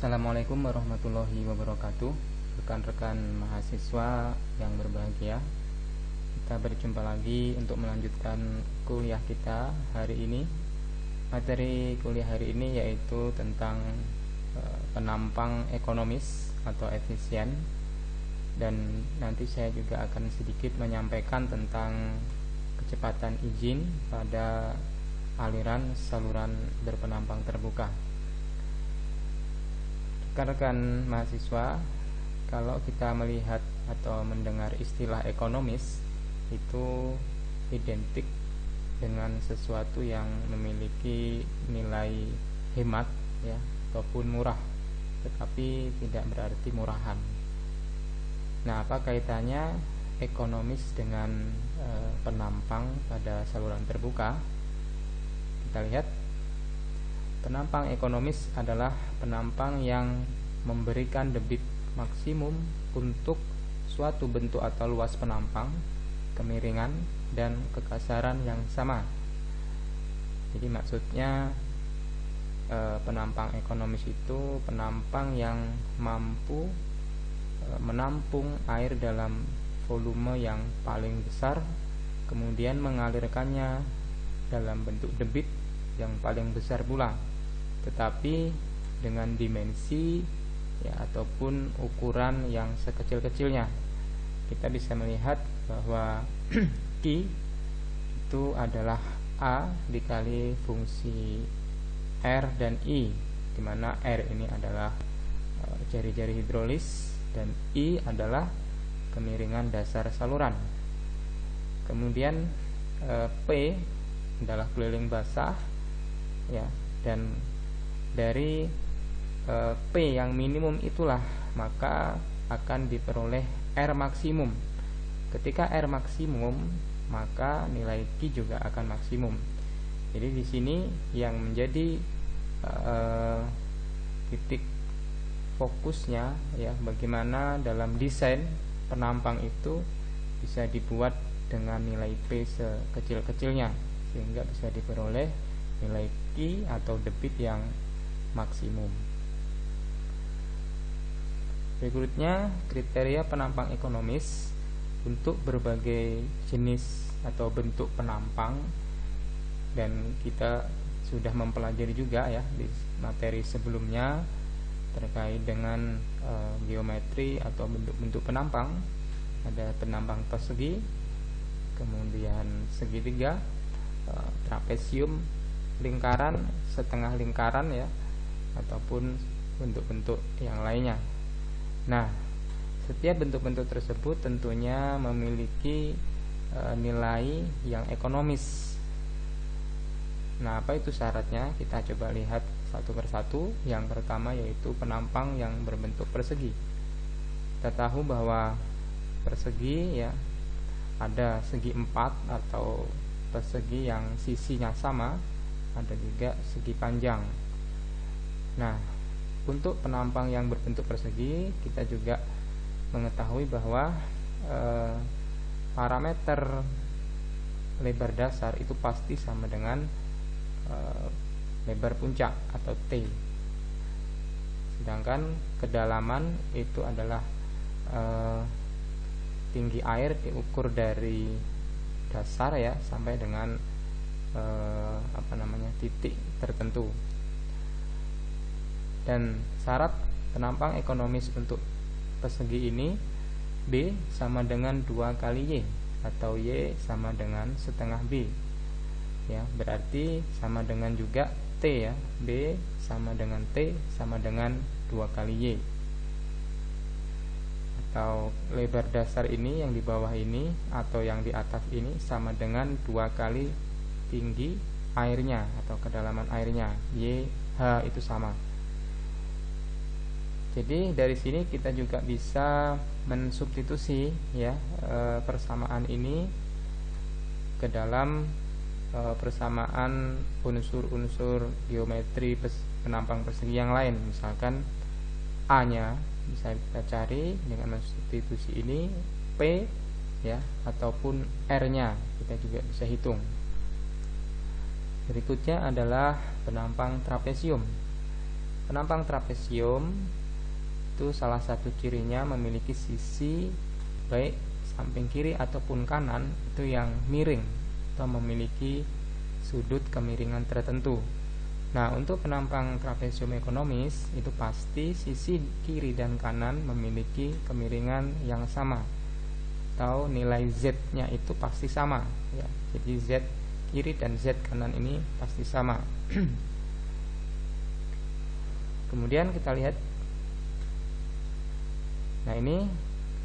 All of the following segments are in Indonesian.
Assalamualaikum warahmatullahi wabarakatuh. Rekan-rekan mahasiswa yang berbahagia, kita berjumpa lagi untuk melanjutkan kuliah kita hari ini. Materi kuliah hari ini yaitu tentang penampang ekonomis atau efisien. Dan nanti saya juga akan sedikit menyampaikan tentang kecepatan izin pada aliran saluran berpenampang terbuka. Rekan-rekan mahasiswa, kalau kita melihat atau mendengar istilah ekonomis, itu identik dengan sesuatu yang memiliki nilai hemat ya, ataupun murah, tetapi tidak berarti murahan. Nah, apa kaitannya ekonomis dengan penampang pada saluran terbuka? Kita lihat, penampang ekonomis adalah penampang yang memberikan debit maksimum untuk suatu bentuk atau luas penampang, kemiringan, dan kekasaran yang sama. Jadi maksudnya penampang ekonomis itu penampang yang mampu menampung air dalam volume yang paling besar, kemudian mengalirkannya dalam bentuk debit yang paling besar pula, tetapi dengan dimensi ya, ataupun ukuran yang sekecil-kecilnya. Kita bisa melihat bahwa Q itu adalah A dikali fungsi R dan I, di mana R ini adalah jari-jari hidrolis dan I adalah kemiringan dasar saluran. Kemudian P adalah keliling basah ya, dan dari P yang minimum itulah maka akan diperoleh R maksimum. Ketika R maksimum, maka nilai Q juga akan maksimum. Jadi di sini yang menjadi titik fokusnya ya, bagaimana dalam desain penampang itu bisa dibuat dengan nilai P sekecil-kecilnya sehingga bisa diperoleh nilai Q atau debit yang maksimum. Berikutnya, kriteria penampang ekonomis untuk berbagai jenis atau bentuk penampang, dan kita sudah mempelajari juga ya di materi sebelumnya terkait dengan geometri atau bentuk-bentuk penampang. Ada penampang persegi, kemudian segitiga, trapesium, lingkaran, setengah lingkaran ya, ataupun bentuk-bentuk yang lainnya. Nah, setiap bentuk-bentuk tersebut tentunya memiliki nilai yang ekonomis. Nah, apa itu syaratnya? Kita coba lihat satu persatu. Yang pertama yaitu penampang yang berbentuk persegi. Kita tahu bahwa persegi ya, ada segi empat atau persegi yang sisinya sama, ada juga segi panjang. Nah, untuk penampang yang berbentuk persegi, kita juga mengetahui bahwa parameter lebar dasar itu pasti sama dengan lebar puncak atau T. Sedangkan kedalaman itu adalah tinggi air diukur dari dasar ya sampai dengan titik tertentu. Dan syarat penampang ekonomis untuk persegi ini, B sama dengan 2 kali Y atau Y sama dengan setengah B ya, berarti sama dengan juga T ya. B sama dengan T sama dengan 2 kali Y, atau lebar dasar ini yang di bawah ini atau yang di atas ini sama dengan 2 kali tinggi airnya atau kedalaman airnya, YH itu sama. Jadi dari sini kita juga bisa mensubstitusi ya persamaan ini ke dalam persamaan unsur-unsur geometri penampang persegi yang lain. Misalkan A nya bisa kita cari dengan mensubstitusi ini P ya, ataupun R nya kita juga bisa hitung. Berikutnya adalah penampang trapesium. Penampang trapesium itu salah satu cirinya memiliki sisi baik samping kiri ataupun kanan itu yang miring atau memiliki sudut kemiringan tertentu. Nah, untuk penampang trapesium ekonomis itu pasti sisi kiri dan kanan memiliki kemiringan yang sama, atau nilai Z-nya itu pasti sama ya. Jadi Z kiri dan Z kanan ini pasti sama. Kemudian kita lihat, nah ini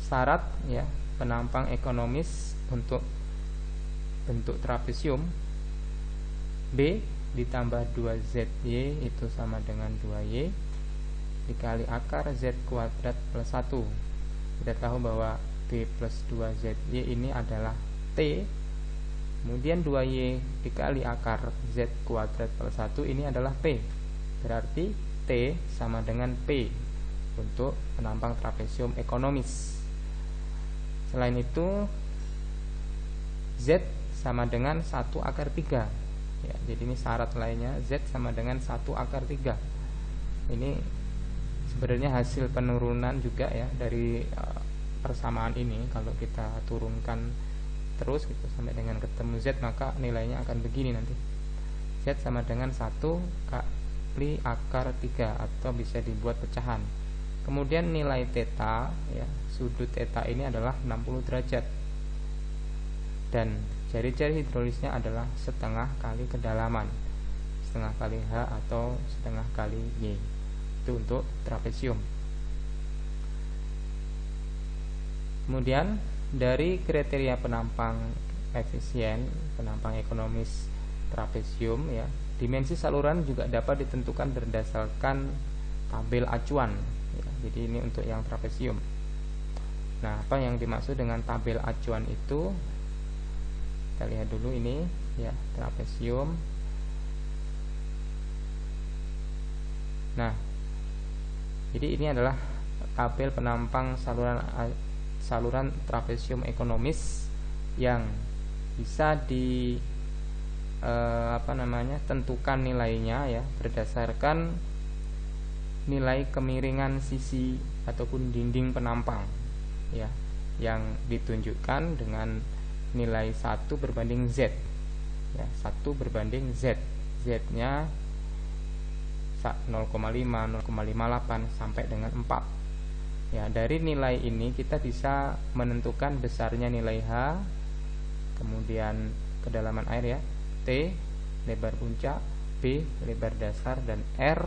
syarat ya penampang ekonomis untuk bentuk trapesium. B ditambah 2ZY itu sama dengan 2Y dikali akar Z kuadrat plus 1. Kita tahu bahwa B plus 2ZY ini adalah T, kemudian 2Y dikali akar Z kuadrat plus 1 ini adalah P. Berarti T sama dengan P untuk penampang trapesium ekonomis. Selain itu Z sama dengan 1 akar 3 ya, jadi ini syarat lainnya, Z sama dengan 1 akar 3. Ini sebenarnya hasil penurunan juga ya dari persamaan ini. Kalau kita turunkan terus gitu sampai dengan ketemu Z, maka nilainya akan begini nanti. Z sama dengan 1 kali akar 3 atau bisa dibuat pecahan. Kemudian nilai theta ya, sudut theta ini adalah 60 derajat. Dan jari-jari hidrolisnya adalah setengah kali kedalaman, setengah kali H atau setengah kali Y. Itu untuk trapesium. Kemudian dari kriteria penampang efisien, penampang ekonomis trapesium ya, dimensi saluran juga dapat ditentukan berdasarkan tabel acuan ya. Jadi ini untuk yang trapesium. Nah, apa yang dimaksud dengan tabel acuan itu? Kita lihat dulu ini ya, trapesium. Nah, jadi ini adalah tabel penampang saluran trapesium ekonomis yang bisa tentukan nilainya ya berdasarkan nilai kemiringan sisi ataupun dinding penampang ya, yang ditunjukkan dengan nilai 1 berbanding Z ya, 1 berbanding Z. Z-nya 0,5, 0,58 sampai dengan 4 ya. Dari nilai ini kita bisa menentukan besarnya nilai H, kemudian kedalaman air ya, T lebar puncak, B lebar dasar, dan R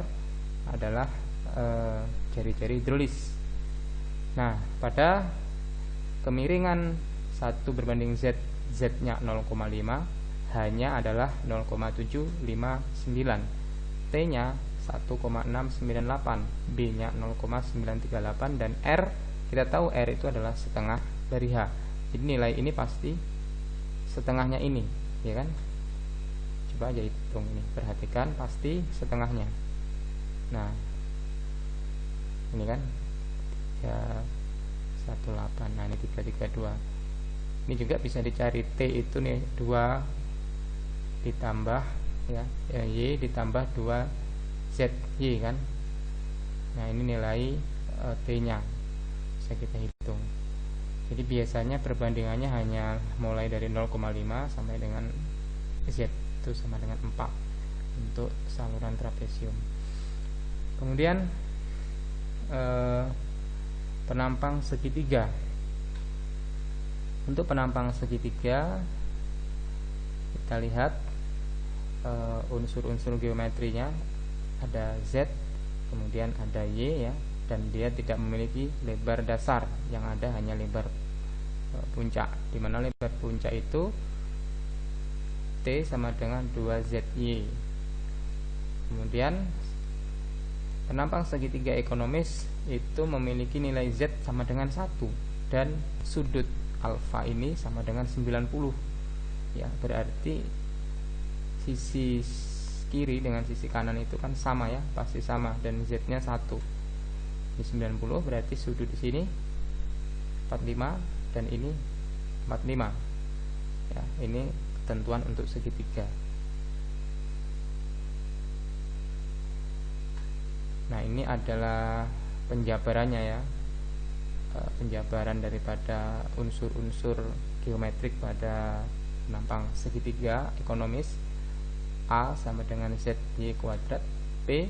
adalah jari-jari hidrolis. Nah, pada kemiringan 1 berbanding Z, Z-nya 0,5, H-nya adalah 0,759, T-nya 1,698, B-nya 0,938, dan R, kita tahu R itu adalah setengah dari H. Jadi nilai ini pasti setengahnya ini, ya kan? Coba aja hitung ini, perhatikan pasti setengahnya. Nah, ini kan ya 18, nah ini 332. Ini juga bisa dicari, T itu nih 2 ditambah ya, Y ditambah 2 ZY kan. Nah, ini nilai T-nya bisa kita hitung. Jadi biasanya perbandingannya hanya mulai dari 0,5 sampai dengan Z itu sama dengan 4 untuk saluran trapesium. Kemudian penampang segitiga. Untuk penampang segitiga kita lihat unsur-unsur geometrinya ada Z, kemudian ada Y ya, dan dia tidak memiliki lebar dasar, yang ada hanya lebar puncak, di mana lebar puncak itu T sama dengan 2ZY. Kemudian penampang segitiga ekonomis itu memiliki nilai Z sama dengan 1 dan sudut alfa ini sama dengan 90 ya, berarti sisi kiri dengan sisi kanan itu kan sama ya, pasti sama, dan Z-nya 1. Ini 90, berarti sudut di sini 45 dan ini 45 ya. Ini ketentuan untuk segitiga. Nah, ini adalah penjabarannya ya, penjabaran daripada unsur-unsur geometrik pada penampang segitiga ekonomis. A sama dengan ZY kuadrat, P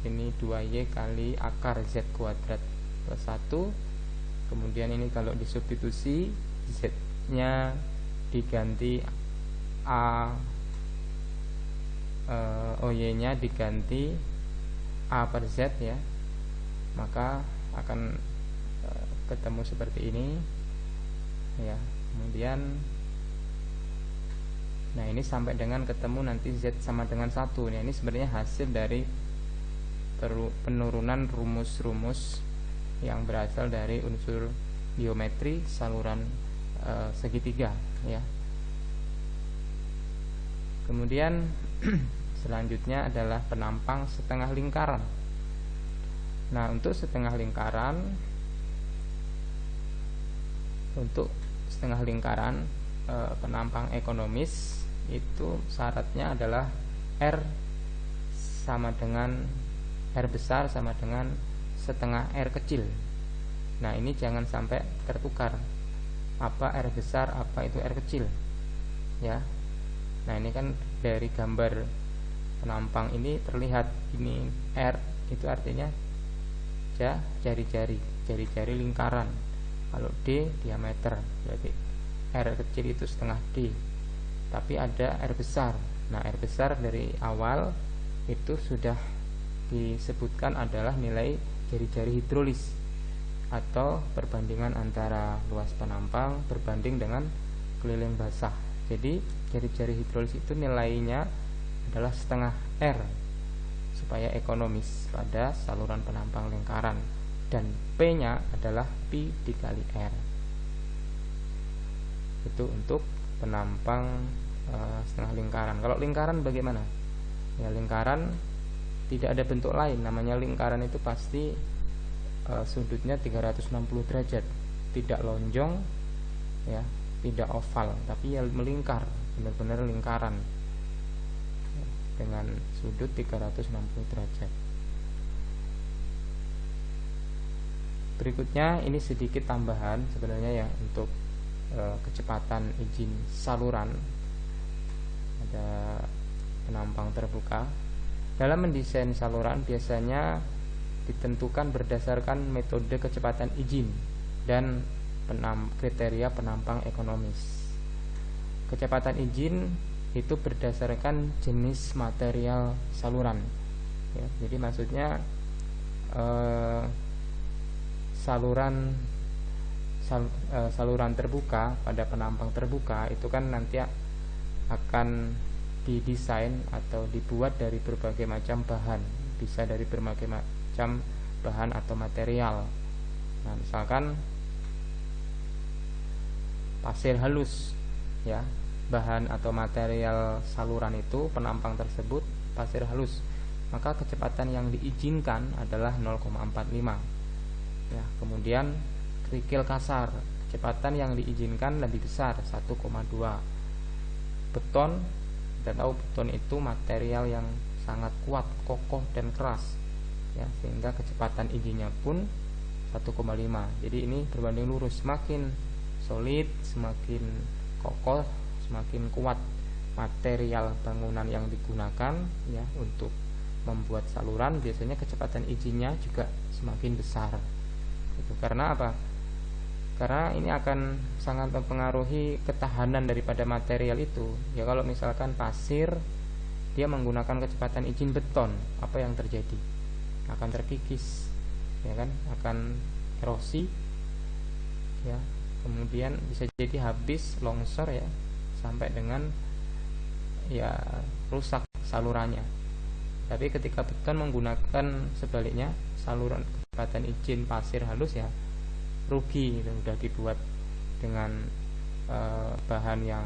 ini 2Y kali akar Z kuadrat plus 1. Kemudian ini kalau disubstitusi, Z nya diganti A, OY nya diganti A per Z ya, maka akan ketemu seperti ini ya. Kemudian nah ini sampai dengan ketemu nanti Z sama dengan 1. Nah, ini sebenarnya hasil dari penurunan rumus-rumus yang berasal dari unsur geometri saluran segitiga ya. Kemudian selanjutnya adalah penampang setengah lingkaran. Nah, untuk setengah lingkaran, penampang ekonomis itu syaratnya adalah R besar sama dengan setengah R kecil. Nah, ini jangan sampai tertukar. Apa R besar, apa itu R kecil ya. Nah, ini kan dari gambar penampang ini terlihat, ini R itu artinya jari-jari lingkaran. Kalau D diameter, berarti R kecil itu setengah D. Tapi ada R besar. Nah, R besar dari awal itu sudah disebutkan adalah nilai jari-jari hidrolis, atau perbandingan antara luas penampang berbanding dengan keliling basah. Jadi jari-jari hidrolis itu nilainya adalah setengah R supaya ekonomis pada saluran penampang lingkaran, dan P nya adalah pi dikali R. Itu untuk penampang setengah lingkaran. Kalau lingkaran bagaimana? Ya, lingkaran tidak ada bentuk lain, namanya lingkaran itu pasti sudutnya 360 derajat, tidak lonjong ya, tidak oval, tapi ya melingkar, benar-benar lingkaran dengan sudut 360 derajat. Berikutnya ini sedikit tambahan sebenarnya ya untuk kecepatan izin saluran pada penampang terbuka. Dalam mendesain saluran biasanya ditentukan berdasarkan metode kecepatan izin dan kriteria penampang ekonomis. Kecepatan izin itu berdasarkan jenis material saluran ya, jadi maksudnya saluran terbuka pada penampang terbuka itu kan nanti akan didesain atau dibuat dari berbagai macam bahan, bisa dari berbagai macam bahan atau material. Nah, misalkan pasir halus ya, bahan atau material saluran itu penampang tersebut pasir halus, maka kecepatan yang diizinkan adalah 0,45 ya. Kemudian kerikil kasar, kecepatan yang diizinkan lebih besar, 1,2. Beton, kita tahu beton itu material yang sangat kuat, kokoh dan keras ya, sehingga kecepatan izinnya pun 1,5. Jadi ini berbanding lurus, semakin solid, semakin kokoh, semakin kuat material bangunan yang digunakan ya untuk membuat saluran, biasanya kecepatan izinnya juga semakin besar. Itu karena apa? Karena ini akan sangat mempengaruhi ketahanan daripada material itu. Ya, kalau misalkan pasir dia menggunakan kecepatan izin beton, apa yang terjadi? Akan terkikis, ya kan? Akan erosi, ya. Kemudian bisa jadi habis longsor ya, sampai dengan ya rusak salurannya. Tapi ketika beton menggunakan sebaliknya, saluran kecepatan izin pasir halus ya rugi, itu sudah dibuat dengan bahan yang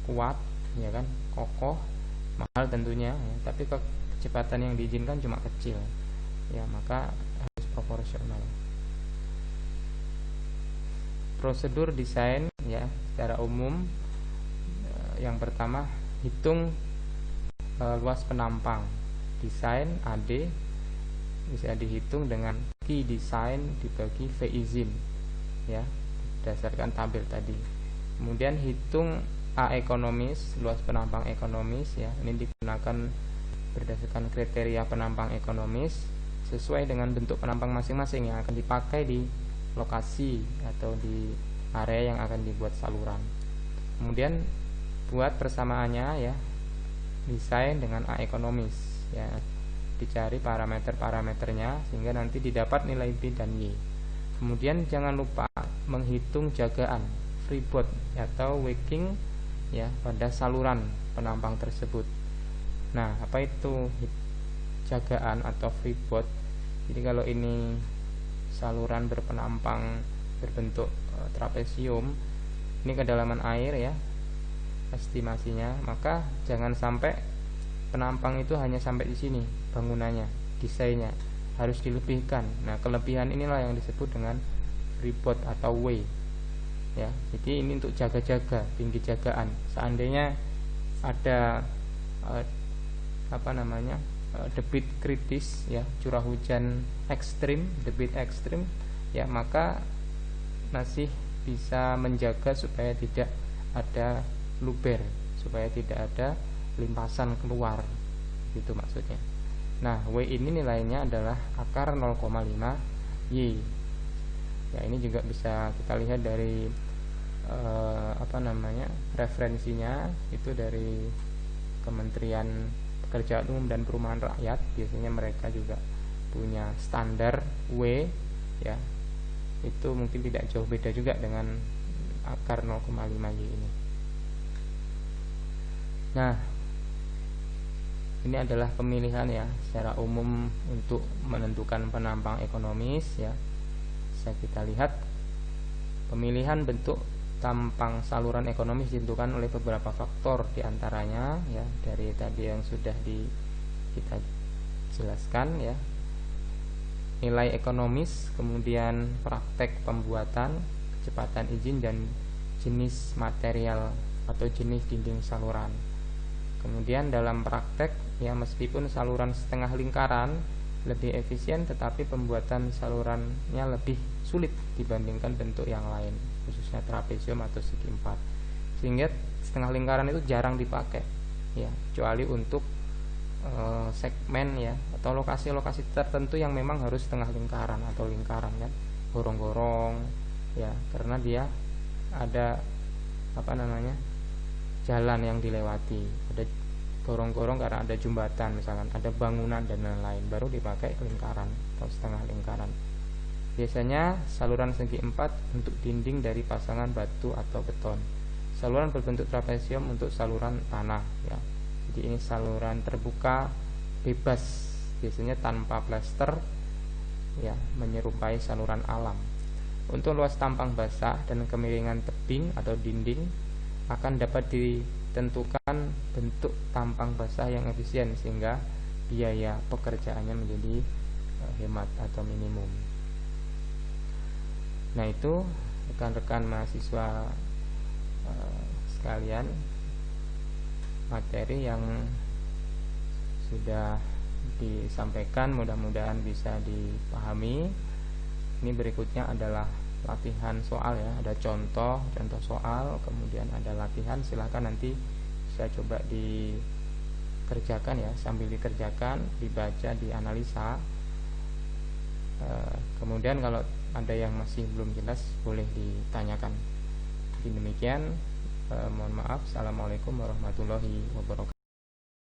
kuat ya kan, kokoh, mahal tentunya ya, tapi kecepatan yang diizinkan cuma kecil ya, maka harus proporsional. Prosedur desain ya secara umum, yang pertama hitung luas penampang desain AD bisa dihitung dengan Q desain dibagi V izin, ya, berdasarkan tabel tadi. Kemudian hitung A ekonomis, luas penampang ekonomis, ya, ini digunakan berdasarkan kriteria penampang ekonomis sesuai dengan bentuk penampang masing-masing yang akan dipakai di lokasi atau di area yang akan dibuat saluran. Kemudian buat persamaannya, ya, desain dengan A ekonomis, ya, dicari parameter-parameternya sehingga nanti didapat nilai B dan Y. Kemudian jangan lupa menghitung jagaan freeboard atau wicking, ya, pada saluran penampang tersebut. Nah, apa itu jagaan atau freeboard? Jadi kalau ini saluran berpenampang berbentuk trapesium, ini kedalaman air, ya, estimasinya, maka jangan sampai penampang itu hanya sampai di sini bangunannya, desainnya harus dilebihkan. Nah, kelebihan inilah yang disebut dengan freeboard atau way, ya. Jadi ini untuk jaga-jaga, tinggi jagaan. Seandainya ada debit kritis, ya, curah hujan ekstrim, debit ekstrim, ya, maka masih bisa menjaga supaya tidak ada luber, supaya tidak ada limpasan keluar, gitu maksudnya. Nah, W ini nilainya adalah akar 0,5 Y. Ya, ini juga bisa kita lihat dari referensinya itu dari Kementerian Pekerjaan Umum dan Perumahan Rakyat. Biasanya mereka juga punya standar W, ya. Itu mungkin tidak jauh beda juga dengan akar 0,5 Y ini. Nah, ini adalah pemilihan, ya, secara umum untuk menentukan penampang ekonomis, ya. Bisa kita lihat pemilihan bentuk tampang saluran ekonomis ditentukan oleh beberapa faktor, diantaranya, ya, dari tadi yang sudah kita jelaskan, ya, nilai ekonomis, kemudian praktek pembuatan, kecepatan izin, dan jenis material atau jenis dinding saluran. Kemudian dalam praktek, ya, meskipun saluran setengah lingkaran lebih efisien, tetapi pembuatan salurannya lebih sulit dibandingkan bentuk yang lain, khususnya trapesium atau segi empat, sehingga setengah lingkaran itu jarang dipakai, ya, kecuali untuk segmen, ya, atau lokasi-lokasi tertentu yang memang harus setengah lingkaran atau lingkaran, kan, gorong-gorong, ya, karena dia ada jalan yang dilewati, ada gorong-gorong karena ada jembatan misalkan, ada bangunan dan lain-lain, baru dipakai lingkaran atau setengah lingkaran. Biasanya saluran segi empat untuk dinding dari pasangan batu atau beton. Saluran berbentuk trapesium untuk saluran tanah, ya. Jadi ini saluran terbuka bebas, biasanya tanpa plester, ya, menyerupai saluran alam. Untuk luas tampang basah dan kemiringan tebing atau dinding akan dapat ditentukan bentuk tampang basah yang efisien sehingga biaya pekerjaannya menjadi hemat atau minimum. Nah, itu rekan-rekan mahasiswa sekalian, materi yang sudah disampaikan mudah-mudahan bisa dipahami. Ini berikutnya adalah latihan soal, ya, ada contoh soal, kemudian ada latihan. Silahkan nanti bisa coba dikerjakan, ya, sambil dikerjakan, dibaca, dianalisa. Kemudian kalau ada yang masih belum jelas boleh ditanyakan. Demikian, mohon maaf. Assalamualaikum warahmatullahi wabarakatuh.